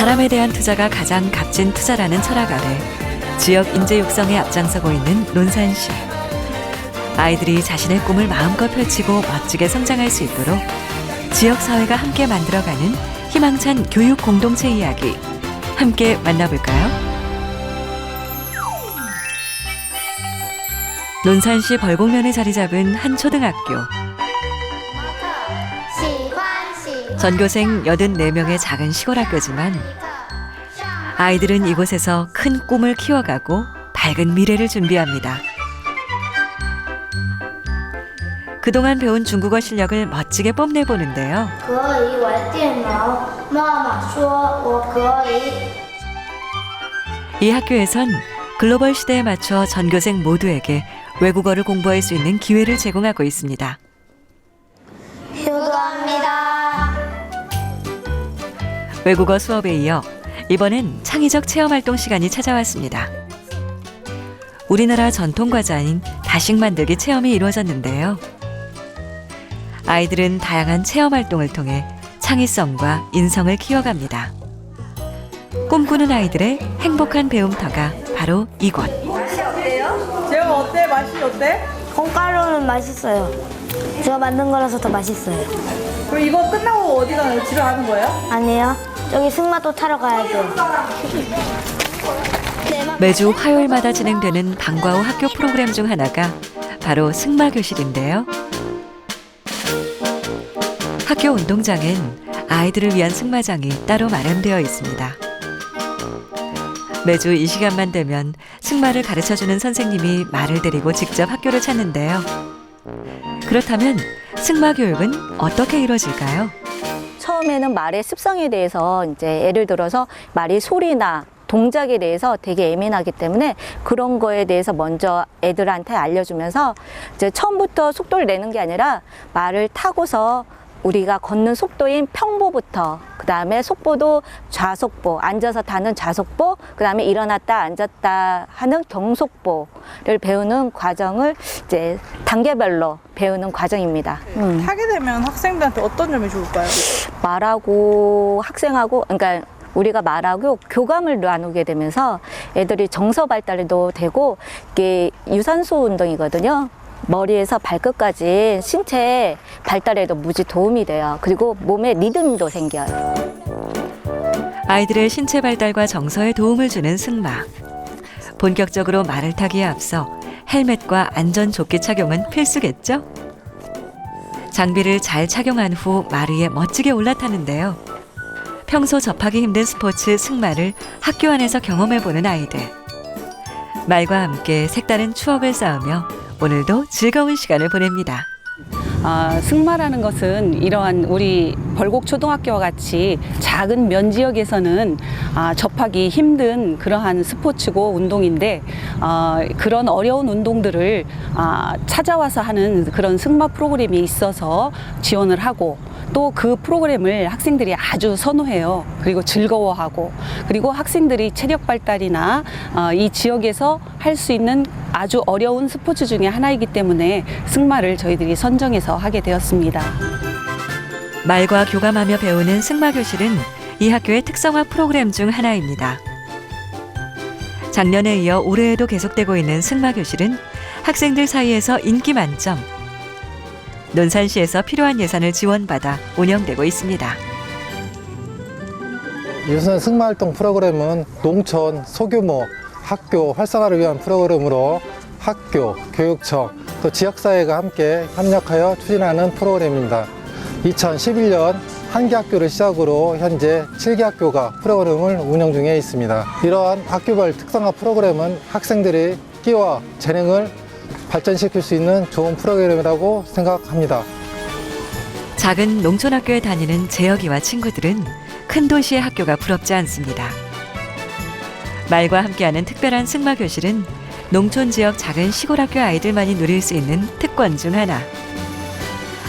사람에 대한 투자가 가장 값진 투자라는 철학 아래 지역 인재 육성에 앞장서고 있는 논산시. 아이들이 자신의 꿈을 마음껏 펼치고 멋지게 성장할 수 있도록 지역사회가 함께 만들어가는 희망찬 교육 공동체 이야기 함께 만나볼까요? 논산시 벌곡면에 자리 잡은 한 초등학교. 전교생 84명의 작은 시골 학교지만 아이들은 이곳에서 큰 꿈을 키워가고 밝은 미래를 준비합니다. 그동안 배운 중국어 실력을 멋지게 뽐내보는데요. 이 학교에선 글로벌 시대에 맞춰 전교생 모두에게 외국어를 공부할 수 있는 기회를 제공하고 있습니다. 효도합니다. 외국어 수업에 이어 이번엔 창의적 체험활동 시간이 찾아왔습니다. 우리나라 전통 과자인 다식 만들기 체험이 이루어졌는데요. 아이들은 다양한 체험활동을 통해 창의성과 인성을 키워갑니다. 꿈꾸는 아이들의 행복한 배움터가 바로 이곳. 맛이 어때요? 재영 어때? 맛이 어때? 콩가루는 맛있어요. 제가 만든 거라서 더 맛있어요. 그럼 이거 끝나고 어디 가요? 집에 가는 거예요? 아니에요. 저기 승마도 타러 가야죠. 매주 화요일마다 진행되는 방과 후 학교 프로그램 중 하나가 바로 승마교실인데요. 학교 운동장엔 아이들을 위한 승마장이 따로 마련되어 있습니다. 매주 이 시간만 되면 승마를 가르쳐주는 선생님이 말을 데리고 직접 학교를 찾는데요. 그렇다면 승마 교육은 어떻게 이루어질까요? 처음에는 말의 습성에 대해서 이제 예를 들어서 말이 소리나 동작에 대해서 되게 예민하기 때문에 그런 거에 대해서 먼저 애들한테 알려주면서 이제 처음부터 속도를 내는 게 아니라 말을 타고서 우리가 걷는 속도인 평보부터 그다음에 속보도 좌속보, 앉아서 타는 좌속보, 그다음에 일어났다 앉았다 하는 경속보를 배우는 과정을 이제 단계별로 배우는 과정입니다. 타게 되면 학생들한테 어떤 점이 좋을까요? 말하고 학생하고 그러니까 우리가 말하고 교감을 나누게 되면서 애들이 정서 발달도 되고 이게 유산소 운동이거든요. 머리에서 발끝까지 신체 발달에도 무지 도움이 돼요. 그리고 몸에 리듬도 생겨요. 아이들의 신체 발달과 정서에 도움을 주는 승마. 본격적으로 말을 타기에 앞서 헬멧과 안전조끼 착용은 필수겠죠? 장비를 잘 착용한 후 말 위에 멋지게 올라타는데요. 평소 접하기 힘든 스포츠 승마를 학교 안에서 경험해보는 아이들. 말과 함께 색다른 추억을 쌓으며 오늘도 즐거운 시간을 보냅니다. 승마라는 것은 이러한 우리 벌곡초등학교와 같이 작은 면 지역에서는 접하기 힘든 그러한 스포츠고 운동인데 그런 어려운 운동들을 찾아와서 하는 그런 승마 프로그램이 있어서 지원을 하고 또 그 프로그램을 학생들이 아주 선호해요. 그리고 즐거워하고 그리고 학생들이 체력 발달이나 이 지역에서 할 수 있는 아주 어려운 스포츠 중에 하나이기 때문에 승마를 저희들이 선정해서 하게 되었습니다. 말과 교감하며 배우는 승마교실은 이 학교의 특성화 프로그램 중 하나입니다. 작년에 이어 올해에도 계속되고 있는 승마교실은 학생들 사이에서 인기 만점. 논산시에서 필요한 예산을 지원받아 운영되고 있습니다. 유선 승마활동 프로그램은 농촌 소규모 학교 활성화를 위한 프로그램으로 학교, 교육청, 또 지역사회가 함께 협력하여 추진하는 프로그램입니다. 2011년 한 개 학교를 시작으로 현재 7개 학교가 프로그램을 운영 중에 있습니다. 이러한 학교별 특성화 프로그램은 학생들의 끼와 재능을 발전시킬 수 있는 좋은 프로그램이라고 생각합니다. 작은 농촌학교에 다니는 재혁이와 친구들은 큰 도시의 학교가 부럽지 않습니다. 말과 함께하는 특별한 승마교실은 농촌 지역 작은 시골 학교 아이들만이 누릴 수 있는 특권 중 하나.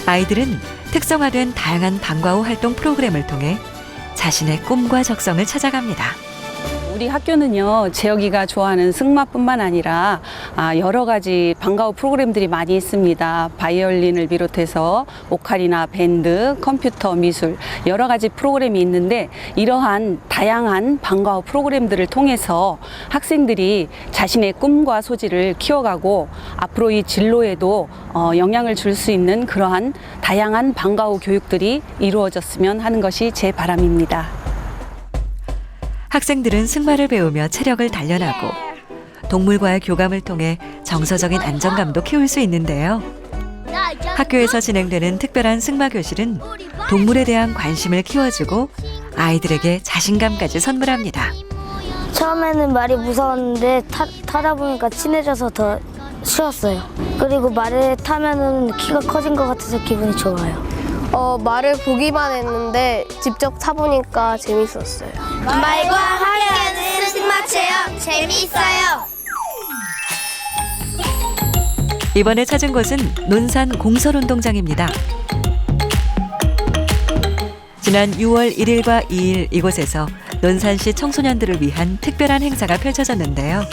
아이들은 특성화된 다양한 방과 후 활동 프로그램을 통해 자신의 꿈과 적성을 찾아갑니다. 우리 학교는요, 재혁이가 좋아하는 승마뿐만 아니라 여러 가지 방과 후 프로그램들이 많이 있습니다. 바이올린을 비롯해서 오카리나, 밴드, 컴퓨터, 미술 여러 가지 프로그램이 있는데 이러한 다양한 방과 후 프로그램들을 통해서 학생들이 자신의 꿈과 소질을 키워가고 앞으로 이 진로에도 영향을 줄 수 있는 그러한 다양한 방과 후 교육들이 이루어졌으면 하는 것이 제 바람입니다. 학생들은 승마를 배우며 체력을 단련하고 동물과의 교감을 통해 정서적인 안정감도 키울 수 있는데요. 학교에서 진행되는 특별한 승마 교실은 동물에 대한 관심을 키워주고 아이들에게 자신감까지 선물합니다. 처음에는 말이 무서웠는데 타다 보니까 친해져서 더 쉬웠어요. 그리고 말을 타면은 키가 커진 것 같아서 기분이 좋아요. 말을 보기만 했는데 직접 타보니까 재밌었어요. 말과 함께하는 승마 체험 재미있어요. 이번에 찾은 곳은 논산 공설운동장입니다. 지난 6월 1일과 2일 이곳에서 논산시 청소년들을 위한 특별한 행사가 펼쳐졌는데요.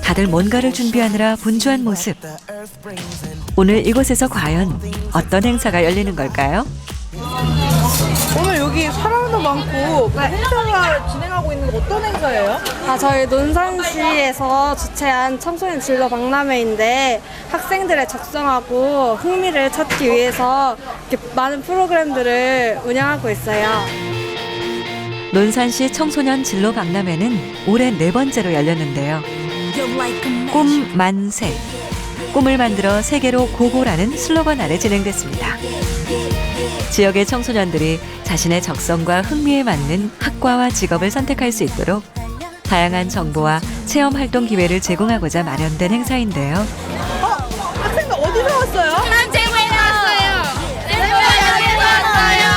다들 뭔가를 준비하느라 분주한 모습. 오늘 이곳에서 과연 어떤 행사가 열리는 걸까요? 오늘 여기 사람도 많고 행사가 진행하고 있는 거 어떤 행사예요? 저희 논산시에서 주최한 청소년 진로 박람회인데 학생들의 적성하고 흥미를 찾기 위해서 이렇게 많은 프로그램들을 운영하고 있어요. 논산시 청소년 진로 박람회는 올해 4번째로 열렸는데요. 꿈 만세, 꿈을 만들어 세계로 고고라는 슬로건 아래 진행됐습니다. 지역의 청소년들이 자신의 적성과 흥미에 맞는 학과와 직업을 선택할 수 있도록 다양한 정보와 체험 활동 기회를 제공하고자 마련된 행사인데요. 학생들 어디서 왔어요? 남재구에서 왔어요. 재구역에서 왔어요.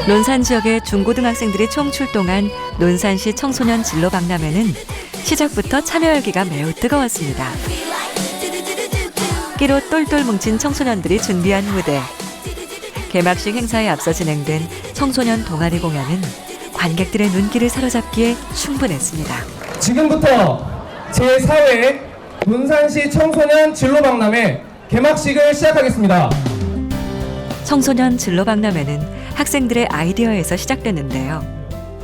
논산 지역의 중고등학생들이 총 출동한 논산시 청소년 진로 박람회는 시작부터 참여 열기가 매우 뜨거웠습니다. 끼로 똘똘 뭉친 청소년들이 준비한 무대. 개막식 행사에 앞서 진행된 청소년 동아리 공연은 관객들의 눈길을 사로잡기에 충분했습니다. 지금부터 제4회 논산시 청소년 진로박람회 개막식을 시작하겠습니다. 청소년 진로 박람회는 학생들의 아이디어에서 시작됐는데요.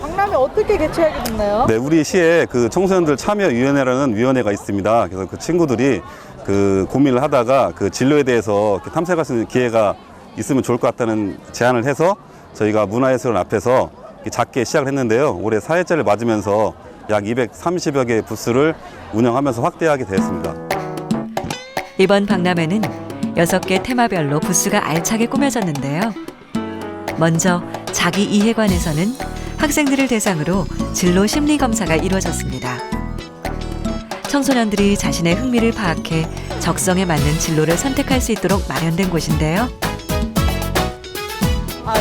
박람회 어떻게 개최하게 됐나요? 네, 우리 시에 그 청소년들 참여위원회라는 위원회가 있습니다. 그래서 그 친구들이 그 고민을 하다가 그 진로에 대해서 이렇게 탐색할 수 있는 기회가 있으면 좋을 것 같다는 제안을 해서 저희가 문화예술원 앞에서 작게 시작을 했는데요. 올해 4회째를 맞으면서 약 230여 개의 부스를 운영하면서 확대하게 되었습니다. 이번 박람회는 6개 테마별로 부스가 알차게 꾸며졌는데요. 먼저 자기 이해관에서는 학생들을 대상으로 진로 심리 검사가 이루어졌습니다. 청소년들이 자신의 흥미를 파악해 적성에 맞는 진로를 선택할 수 있도록 마련된 곳인데요.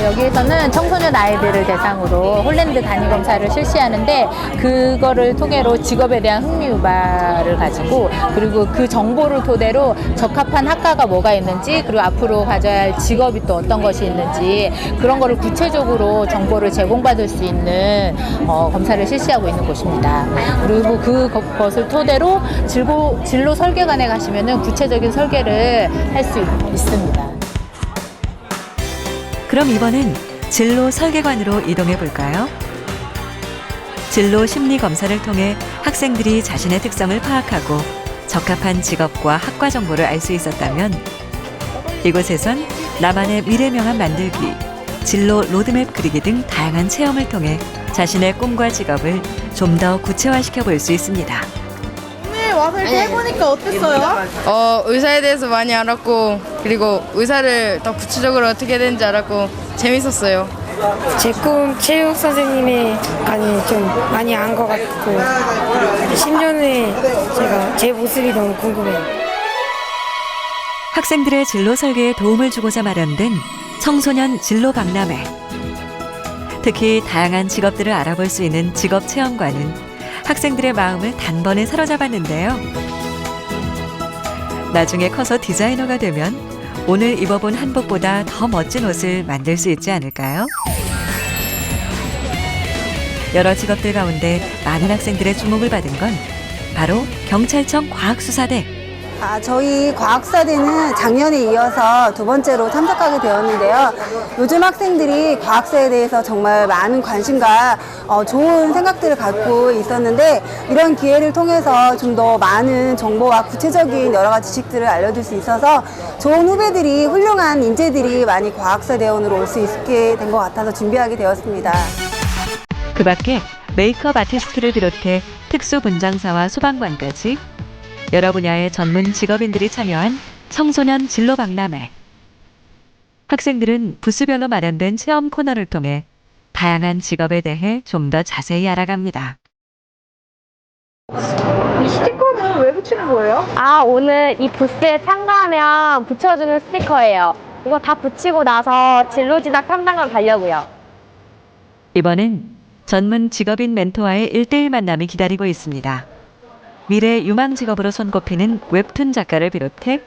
여기에서는 청소년 아이들을 대상으로 홀랜드 단위 검사를 실시하는데 그거를 통해로 직업에 대한 흥미 유발을 가지고 그리고 그 정보를 토대로 적합한 학과가 뭐가 있는지 그리고 앞으로 가져야 할 직업이 또 어떤 것이 있는지 그런 거를 구체적으로 정보를 제공받을 수 있는 검사를 실시하고 있는 곳입니다. 그리고 그것을 토대로 진로 설계관에 가시면은 구체적인 설계를 할 수 있습니다. 그럼 이번엔 진로 설계관으로 이동해 볼까요? 진로 심리 검사를 통해 학생들이 자신의 특성을 파악하고 적합한 직업과 학과 정보를 알 수 있었다면 이곳에선 나만의 미래 명함 만들기, 진로 로드맵 그리기 등 다양한 체험을 통해 자신의 꿈과 직업을 좀 더 구체화시켜 볼 수 있습니다. 오늘 와서 이렇게 해보니까 어땠어요? 의사에 대해서 많이 알았고 그리고 의사를 더 구체적으로 어떻게 되는지 알았고 재밌었어요. 제 꿈 체육 선생님이 좀 많이 안 것 같고 10년 후에 제 모습이 너무 궁금해요. 학생들의 진로 설계에 도움을 주고자 마련된 청소년 진로 박람회. 특히 다양한 직업들을 알아볼 수 있는 직업 체험관은 학생들의 마음을 단번에 사로잡았는데요. 나중에 커서 디자이너가 되면 오늘 입어본 한복보다 더 멋진 옷을 만들 수 있지 않을까요? 여러 직업들 가운데 많은 학생들의 주목을 받은 건 바로 경찰청 과학수사대. 저희 과학수사대는 작년에 이어서 두 번째로 참석하게 되었는데요. 요즘 학생들이 과학사에 대해서 정말 많은 관심과 좋은 생각들을 갖고 있었는데 이런 기회를 통해서 좀 더 많은 정보와 구체적인 여러 가지 지식들을 알려줄 수 있어서 좋은 후배들이 훌륭한 인재들이 많이 과학사대원으로 올 수 있게 된 것 같아서 준비하게 되었습니다. 그 밖에 메이크업 아티스트를 비롯해 특수 분장사와 소방관까지 여러 분야의 전문 직업인들이 참여한 청소년 진로 박람회. 학생들은 부스별로 마련된 체험 코너를 통해 다양한 직업에 대해 좀 더 자세히 알아갑니다. 이 스티커는 왜 붙이는 거예요? 오늘 이 부스에 참가하면 붙여주는 스티커예요. 이거 다 붙이고 나서 진로 진학 탐방을 가려고요. 이번엔 전문 직업인 멘토와의 1대1 만남이 기다리고 있습니다. 미래 유망 직업으로 손꼽히는 웹툰 작가를 비롯해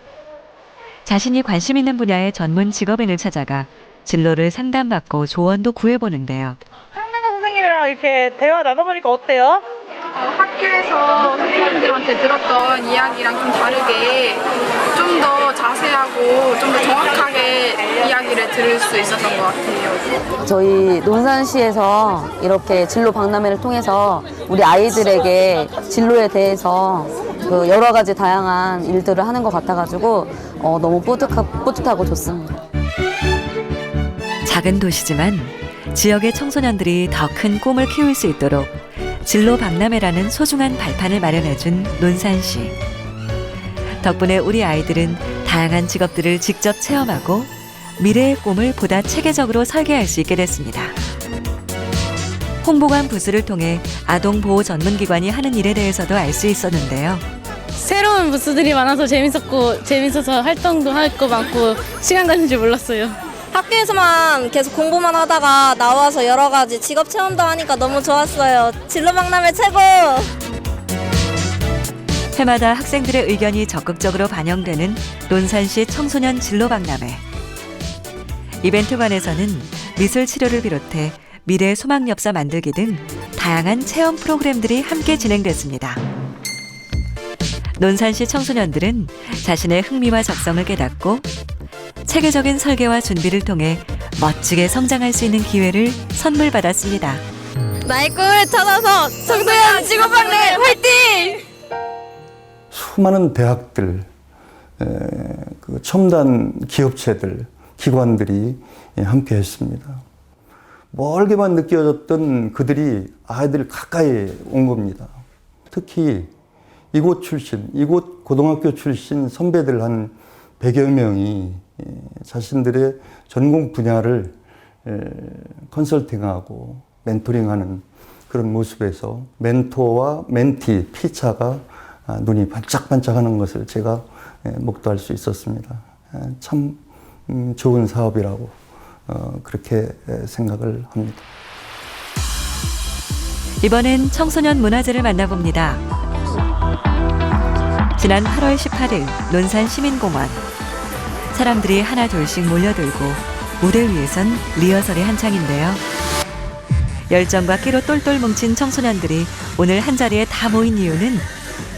자신이 관심 있는 분야의 전문 직업인을 찾아가 진로를 상담받고 조언도 구해보는데요. 상담가 선생님이랑 이렇게 대화 나눠보니까 어때요? 학교에서 선생님들한테 들었던 이야기랑 좀 다르게 좀 더 자세하고 좀 더 정확하게 이야기를 들을 수 있었던 것 같아요. 저희 논산시에서 이렇게 진로 박람회를 통해서 우리 아이들에게 진로에 대해서 그 여러 가지 다양한 일들을 하는 것 같아가지고 너무 뿌듯하고 좋습니다. 작은 도시지만 지역의 청소년들이 더 큰 꿈을 키울 수 있도록 진로 박람회라는 소중한 발판을 마련해준 논산시. 덕분에 우리 아이들은 다양한 직업들을 직접 체험하고 미래의 꿈을 보다 체계적으로 설계할 수 있게 됐습니다. 홍보관 부스를 통해 아동보호 전문기관이 하는 일에 대해서도 알 수 있었는데요. 새로운 부스들이 많아서 재밌어서 활동도 할 거 많고 시간 가는 줄 몰랐어요. 학교에서만 계속 공부만 하다가 나와서 여러 가지 직업 체험도 하니까 너무 좋았어요. 진로 박람회 최고! 해마다 학생들의 의견이 적극적으로 반영되는 논산시 청소년 진로 박람회. 이벤트관에서는 미술 치료를 비롯해 미래 소망 엽서 만들기 등 다양한 체험 프로그램들이 함께 진행됐습니다. 논산시 청소년들은 자신의 흥미와 적성을 깨닫고 체계적인 설계와 준비를 통해 멋지게 성장할 수 있는 기회를 선물 받았습니다. 나의 꿈을 찾아서 청소년 직업 박람회 화이팅! 수많은 대학들, 그 첨단 기업체들, 기관들이 함께 했습니다. 멀게만 느껴졌던 그들이 아이들 가까이 온 겁니다. 특히 이곳 출신, 이곳 고등학교 출신 선배들 한 100여 명이 자신들의 전공 분야를 컨설팅하고 멘토링하는 그런 모습에서 멘토와 멘티, 피차가 눈이 반짝반짝하는 것을 제가 목도할 수 있었습니다. 참 좋은 사업이라고 그렇게 생각을 합니다. 이번엔 청소년 문화제를 만나봅니다. 지난 8월 18일 논산시민공원. 사람들이 하나 둘씩 몰려들고 무대 위에선 리허설이 한창인데요. 열정과 끼로 똘똘 뭉친 청소년들이 오늘 한자리에 다 모인 이유는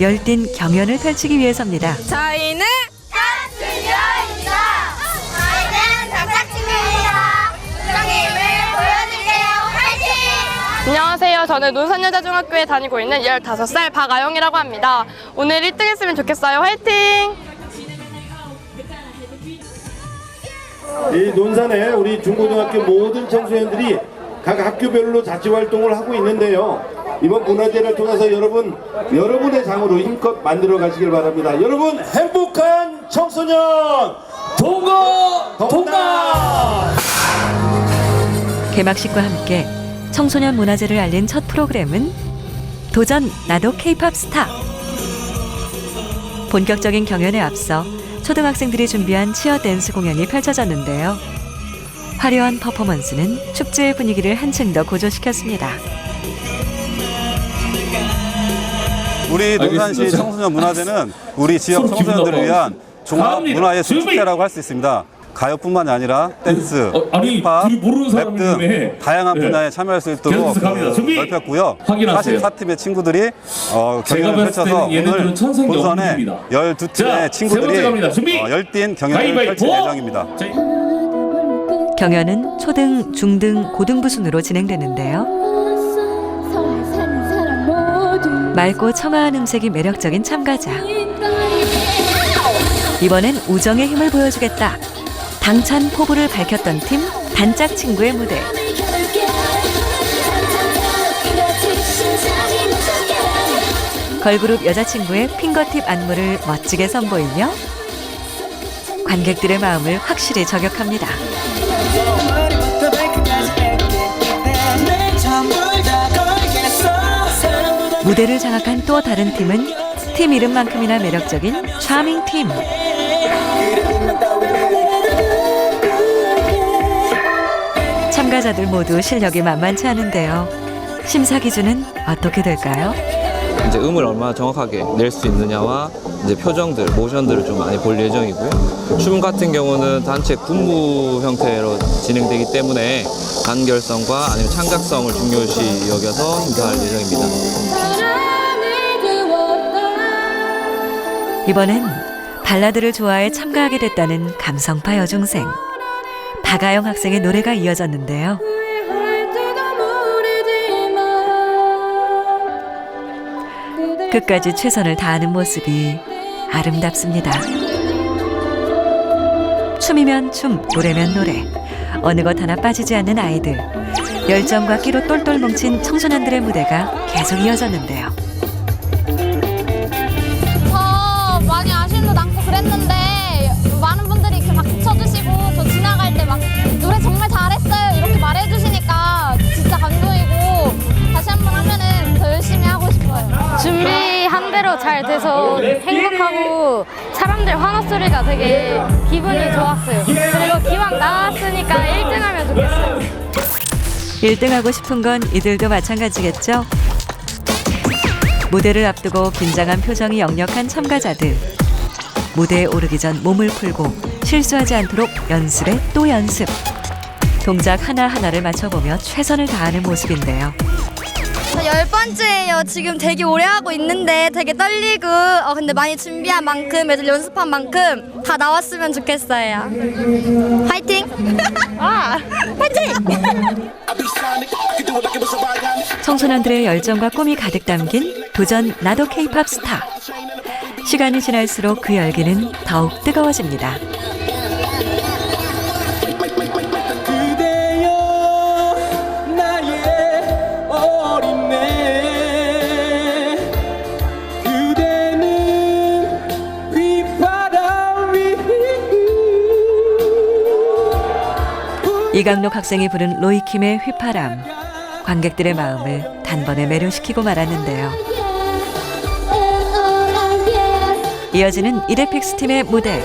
열띤 경연을 펼치기 위해서입니다. 저희는 탑스녀입니다. 저희는 탑스녀입니다. 우정의 힘을 보여줄게요. 화이팅! 안녕하세요. 저는 논산여자중학교에 다니고 있는 15살 박아영이라고 합니다. 오늘 1등 했으면 좋겠어요. 화이팅! 이 논산에 우리 중고등학교 모든 청소년들이 각 학교별로 자치활동을 하고 있는데요. 이번 문화제를 통해서 여러분의 장으로 힘껏 만들어 가시길 바랍니다. 여러분 행복한 청소년 동거! 개막식과 함께 청소년 문화제를 알린 첫 프로그램은 도전 나도 K-팝 스타. 본격적인 경연에 앞서 초등학생들이 준비한 치어 댄스 공연이 펼쳐졌는데요. 화려한 퍼포먼스는 축제의 분위기를 한층 더 고조시켰습니다. 우리 논산시 청소년 문화제는 우리 지역 청소년들을 위한 종합 문화예술 축제라고 할 수 있습니다. 가요뿐만이 아니라 댄스, 힙합, 랩 등 다양한 분야에 참여할 수 있도록 넓혔고요. 44팀의 친구들이 경연을 펼쳐서 오늘 본선에 12팀의 친구들이 열띤 경연을 펼칠 예정입니다. 경연은 초등, 중등, 고등부 순으로 진행되는데요. 맑고 청아한 음색이 매력적인 참가자. 이번엔 우정의 힘을 보여주겠다. 당찬 포부를 밝혔던 팀 단짝 친구의 무대. 걸그룹 여자친구의 핑거팁 안무를 멋지게 선보이며 관객들의 마음을 확실히 저격합니다. 무대를 장악한 또 다른 팀은 팀 이름만큼이나 매력적인 차밍 팀. 참가자들 모두 실력이 만만치 않은데요. 심사 기준은 어떻게 될까요? 이제 음을 얼마나 정확하게 낼 수 있느냐와 이제 표정들, 모션들을 좀 많이 볼 예정이고요. 춤 같은 경우는 단체 군무 형태로 진행되기 때문에 단결성과 아니면 창작성을 중요시 여겨서 심사할 예정입니다. 이번엔 발라드를 좋아해 참가하게 됐다는 감성파 여중생. 박아영 학생의 노래가 이어졌는데요. 끝까지 최선을 다하는 모습이 아름답습니다. 춤이면 춤, 노래면 노래. 어느 것 하나 빠지지 않는 아이들. 열정과 끼로 똘똘 뭉친 청소년들의 무대가 계속 이어졌는데요. 많이 아쉬움도 남고 그랬는데 많은 분들이 이렇게 막 쳐주시고 저 지나갈 때 막 노래 정말 잘했어요 이렇게 말해주시니까 진짜 감동이고 다시 한번 하면은 더 열심히 하고 싶어요. 준비한 대로 잘 돼서 행복하고 사람들 환호 소리가 되게 기분이 좋았어요. 그리고 기왕 나왔으니까 1등 하면 좋겠어요. 1등하고 싶은 건 이들도 마찬가지겠죠? 무대를 앞두고 긴장한 표정이 역력한 참가자들. 무대에 오르기 전 몸을 풀고 실수하지 않도록 연습에 또 연습. 동작 하나하나를 맞춰보며 최선을 다하는 모습인데요. 10번째예요. 지금 되게 오래 하고 있는데 되게 떨리고 근데 많이 준비한 만큼 애들 연습한 만큼 다 나왔으면 좋겠어요. 화이팅! 화이팅! 청소년들의 열정과 꿈이 가득 담긴 도전 나도 K-팝 스타. 시간이 지날수록 그 열기는 더욱 뜨거워집니다. 이강록 학생이 부른 로이킴의 휘파람. 관객들의 마음을 단번에 매료시키고 말았는데요. 이어지는 이데픽스 팀의 무대.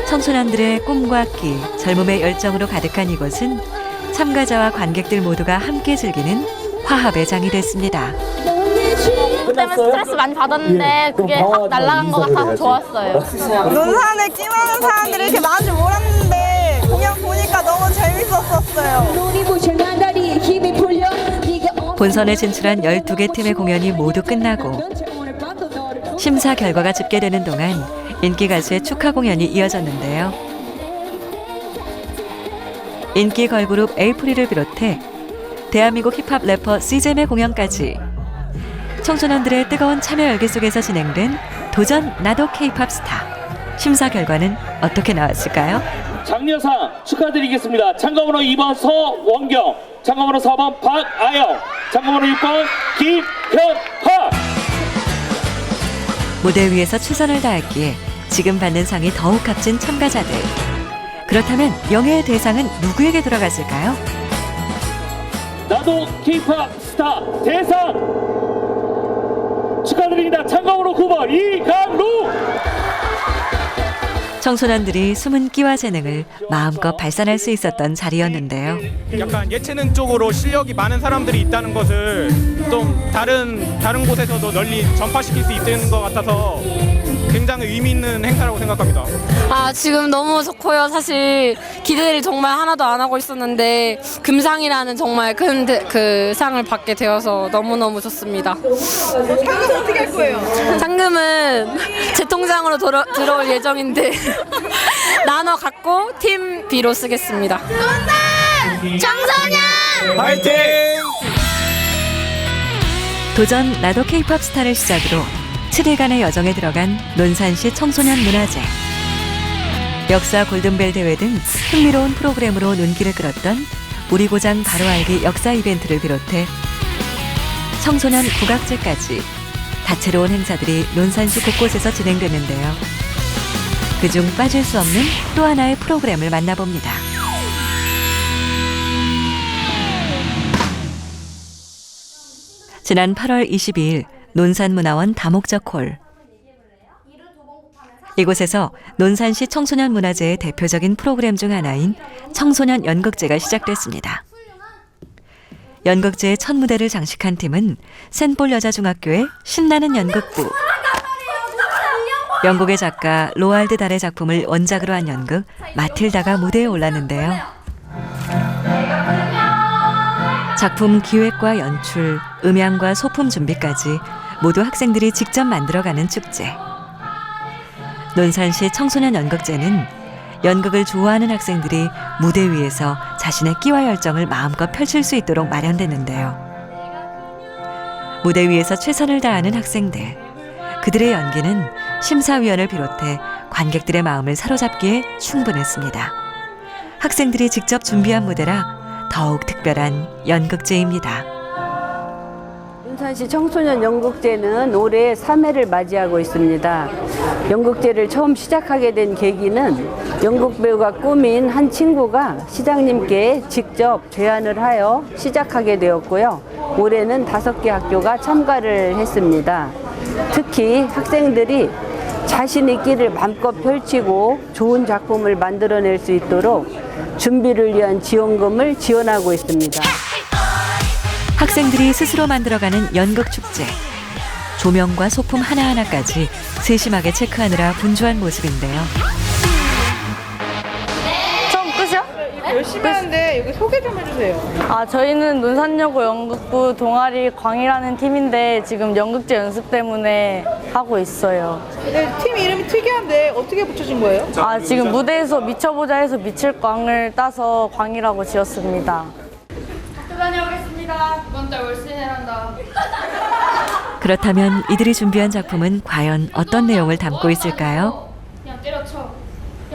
청소년들의 꿈과 끼, 젊음의 열정으로 가득한 이곳은 참가자와 관객들 모두가 함께 즐기는 화합의 장이 됐습니다. 때문에 스트레스 많이 받았는데 그게 확 날아간 것 같아서 좋았어요. 논산에 끼많은 사람들이 이렇게 많은 줄 몰랐는데 공연 보니까 너무 재밌었어요. 본선에 진출한 12개 팀의 공연이 모두 끝나고 심사 결과가 집계되는 동안 인기 가수의 축하 공연이 이어졌는데요. 인기 걸그룹 에이프릴을 비롯해 대한민국 힙합 래퍼 CJ의 공연까지 청소년들의 뜨거운 참여 열기 속에서 진행된 도전 나도 K-팝 스타. 심사 결과는 어떻게 나왔을까요? 장려상 축하드리겠습니다. 참가번호 2번 서원경, 참가번호 4번 박아영, 참가번호 6번 김현하. 무대 위에서 최선을 다했기에 지금 받는 상이 더욱 값진 참가자들. 그렇다면 영예의 대상은 누구에게 돌아갔을까요? 나도 K-팝 스타 대상 축하드립니다. 참가번호 9번 이강루. 청소년들이 숨은 끼와 재능을 마음껏 발산할 수 있었던 자리였는데요. 약간 예체능 쪽으로 실력이 많은 사람들이 있다는 것을 좀 다른 곳에서도 널리 전파시킬 수 있는 것 같아서 굉장히 의미 있는 행사라고 생각합니다. 지금 너무 좋고요. 사실 기대를 정말 하나도 안 하고 있었는데 금상이라는 정말 큰 그 상을 받게 되어서 너무너무 좋습니다. 상금 어떻게 할 거예요? 상금은 제 통장으로 들어올 예정인데 나눠 갖고 팀 B로 쓰겠습니다. 청소년 파이팅! 도전 나도 K-팝 스타를 시작으로 7일간의 여정에 들어간 논산시 청소년 문화제. 역사 골든벨 대회 등 흥미로운 프로그램으로 눈길을 끌었던 우리 고장 바로 알기 역사 이벤트를 비롯해 청소년 국악제까지 다채로운 행사들이 논산시 곳곳에서 진행됐는데요. 그중 빠질 수 없는 또 하나의 프로그램을 만나봅니다. 지난 8월 22일 논산문화원 다목적 홀. 이곳에서 논산시 청소년문화제의 대표적인 프로그램 중 하나인 청소년 연극제가 시작됐습니다. 연극제의 첫 무대를 장식한 팀은 센볼 여자중학교의 신나는 연극부. 영국의 작가 로알드 달의 작품을 원작으로 한 연극 마틸다가 무대에 올랐는데요. 작품 기획과 연출, 음향과 소품 준비까지 모두 학생들이 직접 만들어가는 축제. 논산시 청소년 연극제는 연극을 좋아하는 학생들이 무대 위에서 자신의 끼와 열정을 마음껏 펼칠 수 있도록 마련됐는데요. 무대 위에서 최선을 다하는 학생들. 그들의 연기는 심사위원을 비롯해 관객들의 마음을 사로잡기에 충분했습니다. 학생들이 직접 준비한 무대라 더욱 특별한 연극제입니다. 논산시 청소년 연극제는 올해 3회를 맞이하고 있습니다. 연극제를 처음 시작하게 된 계기는 연극배우가 꿈인 한 친구가 시장님께 직접 제안을 하여 시작하게 되었고요. 올해는 5개 학교가 참가를 했습니다. 특히 학생들이 자신의 끼를 마음껏 펼치고 좋은 작품을 만들어낼 수 있도록 준비를 위한 지원금을 지원하고 있습니다. 학생들이 스스로 만들어가는 연극축제. 조명과 소품 하나하나까지 세심하게 체크하느라 분주한 모습인데요. 처음 끝이요? 열심히 하는데 여기 소개 좀 해주세요. 저희는 논산여고 연극부 동아리 광이라는 팀인데 지금 연극제 연습 때문에 하고 있어요. 네, 팀 이름이 특이한데 어떻게 붙여진 거예요? 지금 무대에서 미쳐보자 해서 미칠 광을 따서 광이라고 지었습니다. 다녀오겠습니다. 이번 달 월세 내란다. 그렇다면 이들이 준비한 작품은 과연 어떤 내용을 담고 있을까요? 그냥 때려쳐.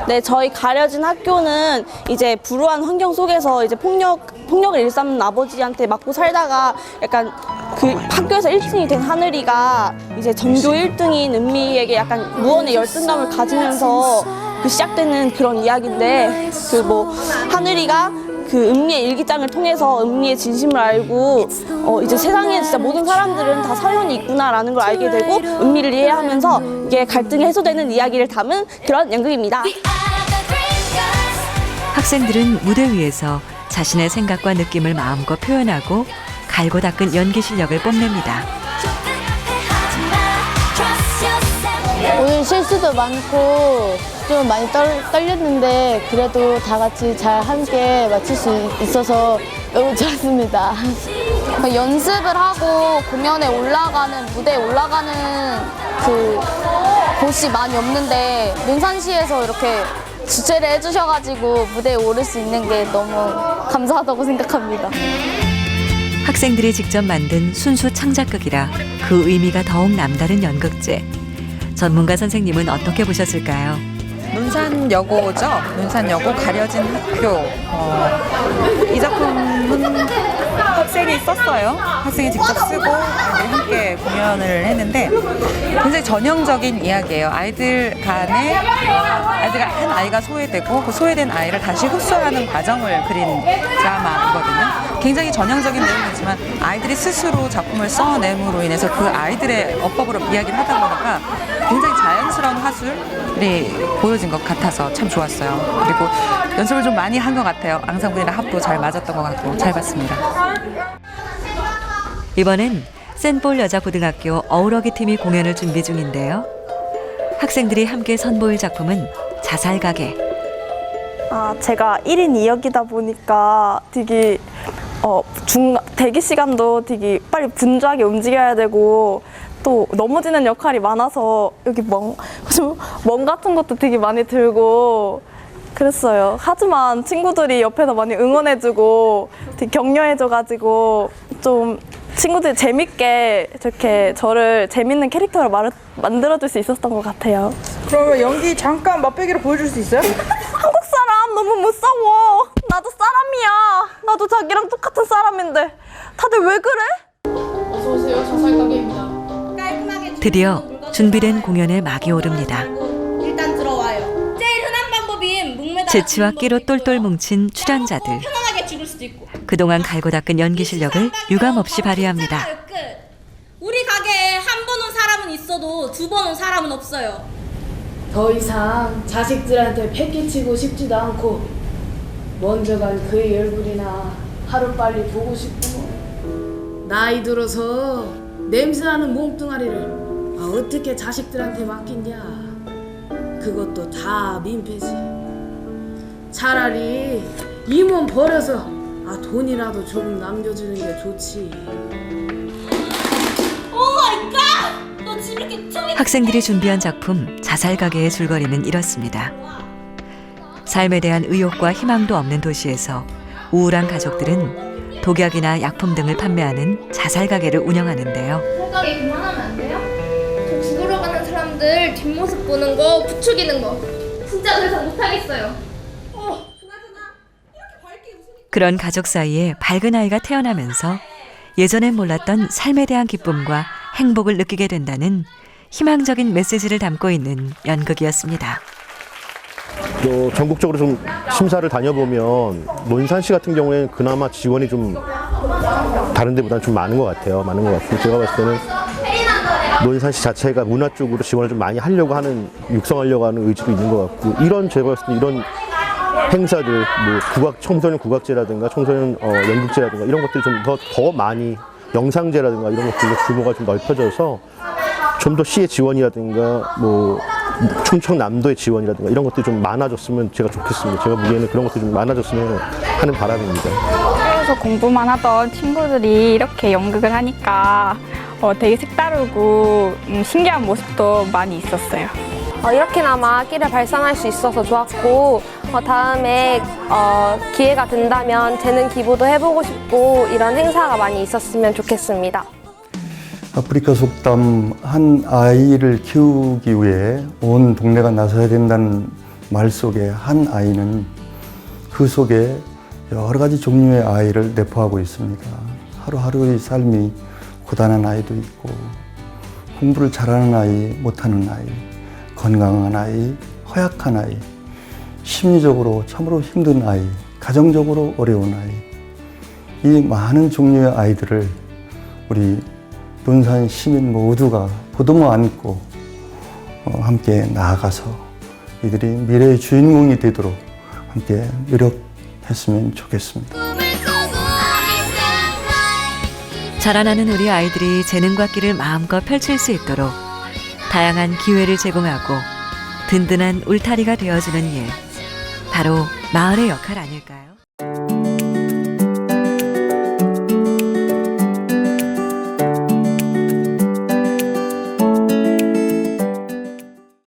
네, 저희 가려진 학교는 이제 불우한 환경 속에서 이제 폭력을 일삼는 아버지한테 맞고 살다가 약간 그 학교에서 1등이 된 하늘이가 이제 전교 1등인 은미에게 약간 무언의 열등감을 가지면서 그 시작되는 그런 이야기인데 그 뭐 하늘이가 그 은미의 일기장을 통해서 은미의 진심을 알고 이제 세상에 진짜 모든 사람들은 다 사연이 있구나라는 걸 알게 되고 은미를 이해하면서 이게 갈등이 해소되는 이야기를 담은 그런 연극입니다. 학생들은 무대 위에서 자신의 생각과 느낌을 마음껏 표현하고 갈고 닦은 연기 실력을 뽐냅니다. 오늘 실수도 많고 좀 많이 떨렸는데 그래도 다 같이 잘 함께 마칠 수 있어서 너무 좋았습니다. 연습을 하고 공연에 올라가는 무대에 올라가는 그 곳이 많이 없는데 논산시에서 이렇게 주최를 해주셔가지고 무대에 오를 수 있는 게 너무 감사하다고 생각합니다. 학생들이 직접 만든 순수 창작극이라 그 의미가 더욱 남다른 연극제. 전문가 선생님은 어떻게 보셨을까요? 논산여고죠. 논산여고 가려진 학교. 이 작품은 학생이 썼어요. 학생이 직접 쓰고 아이들이 함께 공연을 했는데 굉장히 전형적인 이야기예요. 아이들 간에 한 아이가 소외되고 그 소외된 아이를 다시 흡수하는 과정을 그린 드라마이거든요. 굉장히 전형적인 내용이지만 아이들이 스스로 작품을 써냄으로 인해서 그 아이들의 어법으로 이야기를 하다 보니까 굉장히 자연스러운 화술이 보여진 것 같아서 참 좋았어요. 그리고 연습을 좀 많이 한 것 같아요. 앙상블이랑 합도 잘 맞았던 것 같고 잘 봤습니다. 이번엔 센볼 여자고등학교 어우러기 팀이 공연을 준비 중인데요. 학생들이 함께 선보일 작품은 자살가게. 제가 1인 2역이다 보니까 되게 대기 시간도 되게 빨리 분주하게 움직여야 되고 또 넘어지는 역할이 많아서 여기 멍 같은 것도 되게 많이 들고 그랬어요. 하지만 친구들이 옆에서 많이 응원해주고 되게 격려해줘가지고 좀 친구들이 재밌게 저렇게 저를 재밌는 캐릭터로 만들어줄 수 있었던 것 같아요. 그러면 연기 잠깐 맛배기로 보여줄 수 있어요? 한국 사람 너무 무서워. 나도 사람이야. 나도 자기랑 똑같은 사람인데 다들 왜 그래? 어서 오세요. 자살가게입니다. 드디어 준비된 공연에 막이 오릅니다. 일단 들어와요. 제일 흔한 방법인 목매달. 재치와 끼로 똘똘 뭉친 출연자들. 편안하게 죽을 수도 있고. 그동안 갈고 닦은 연기 실력을 유감없이 발휘합니다. 우리 가게에 한 번 온 사람은 있어도 두 번 온 사람은 없어요. 더 이상 자식들한테 패기치고 싶지도 않고 먼저 간 그의 얼굴이나 하루빨리 보고 싶고 나이 들어서 냄새나는 몸뚱아리를 어떻게 자식들한테 맡기냐. 그것도 다 민폐지. 차라리 이 몸 버려서 돈이라도 조금 남겨주는 게 좋지. 오 마이 갓! 너 지금 이렇게 춤이 학생들이 준비한 작품 자살가게의 줄거리는 이렇습니다. 삶에 대한 의욕과 희망도 없는 도시에서 우울한 가족들은 독약이나 약품 등을 판매하는 자살가게를 운영하는데요. 생각이 그만하면 안 돼요? 저 죽으러 가는 사람들 뒷모습 보는 거, 부추기는 거 진짜 더 이상 못하겠어요. 그런 가족 사이에 밝은 아이가 태어나면서 예전엔 몰랐던 삶에 대한 기쁨과 행복을 느끼게 된다는 희망적인 메시지를 담고 있는 연극이었습니다. 또 전국적으로 좀 심사를 다녀보면 논산시 같은 경우에는 그나마 지원이 좀 다른 데보다는 좀 많은 것 같아요. 많은 것 같고 제가 봤을 때는 논산시 자체가 문화 쪽으로 지원을 좀 많이 하려고 하는, 육성하려고 하는 의지도 있는 것 같고 이런 제가 봤을 때 이런 행사들, 청소년 국악제라든가 청소년 연극제라든가 이런 것들이 좀 더 많이 영상제라든가 이런 것들로 규모가 좀 넓혀져서 좀 더 시의 지원이라든가 충청남도의 지원이라든가 이런 것들이 좀 많아졌으면 제가 좋겠습니다. 제가 보기에는 그런 것들이 좀 많아졌으면 하는 바람입니다. 학교에서 공부만 하던 친구들이 이렇게 연극을 하니까 되게 색다르고 신기한 모습도 많이 있었어요. 이렇게나마 끼를 발산할 수 있어서 좋았고 다음에 기회가 된다면 재능 기부도 해보고 싶고 이런 행사가 많이 있었으면 좋겠습니다. 아프리카 속담 한 아이를 키우기 위해 온 동네가 나서야 된다는 말 속에 한 아이는 그 속에 여러 가지 종류의 아이를 내포하고 있습니다. 하루하루의 삶이 고단한 아이도 있고 공부를 잘하는 아이, 못하는 아이, 건강한 아이, 허약한 아이, 심리적으로 참으로 힘든 아이, 가정적으로 어려운 아이, 이 많은 종류의 아이들을 우리 논산 시민 모두가 보듬어 안고 함께 나아가서 이들이 미래의 주인공이 되도록 함께 노력했으면 좋겠습니다. 자라나는 우리 아이들이 재능과 끼를 마음껏 펼칠 수 있도록 다양한 기회를 제공하고 든든한 울타리가 되어주는 일, 바로 마을의 역할 아닐까요?